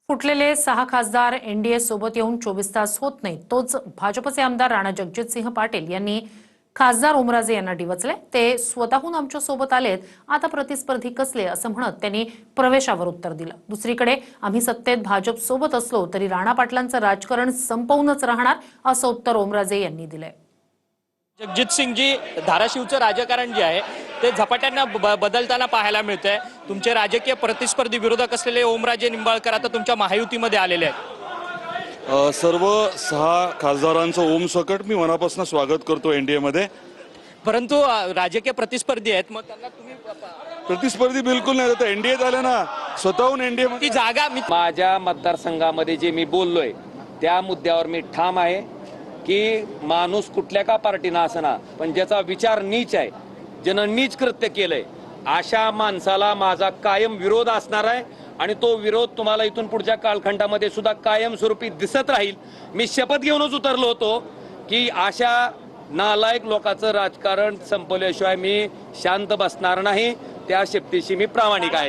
फुटलेले 6 खासदार एनडीए सोबत येऊन 24 तास होत नाही, तोच भाजपचे आमदार राणा जगजितसिंह पाटील यांनी खासदार ओमराजे यांना डिवचले। ते स्वतःहून आमच्या सोबत आलेत, आता प्रतिस्पर्धी कसले असं म्हणत त्यांनी प्रवेशावर उत्तर दिलं। दुसरीकडे आम्ही सत्तेत भाजप सोबत असलो तरी राणा पाटलांचं राजकारण संपवूनच राहणार असं उत्तर ओमराजे यांनी दिलंय। जगजितसिंहजी, धाराशिवचं राजकारण जे आहे ते झपाट्याने बदलताना पाहायला मिळतंय। तुमचे राजकीय प्रतिस्पर्धी विरोधक असलेले ओमराजे निंबाळकर आता तुमच्या महायुतीमध्ये आलेले आहेत। सर्व 6 खासदारांचं ओमसकट मी मनापासून स्वागत करतो एनडीए मध्ये। परंतु राजकीय प्रतिस्पर्धी आहेत, मग त्यांना तुम्ही प्रतिस्पर्धी बिलकुल नाही, आता एनडीएत आले ना, स्वतःहून एनडीए ती जागा माझ्या मतदारसंघामध्ये जे मी बोललोय त्या मुद्द्यावर मी ठाम आहे की माणूस कुठल्या का पार्टीना असना, पण ज्याचा विचार नीच आहे, ज्यानं नीच कृत्य केलंय, अशा माणसाला माझा कायम विरोध असणार आहे आणि तो विरोध तुम्हाला इथून पुढच्या कालखंडामध्ये सुद्धा कायमस्वरूपी दिसत राहील। मी शपथ घेऊनच उतरलो होतो की अशा नालायक लोकांचं राजकारण संपवल्याशिवाय मी शांत बसणार नाही। त्या शपथेशी मी प्रामाणिक आहे।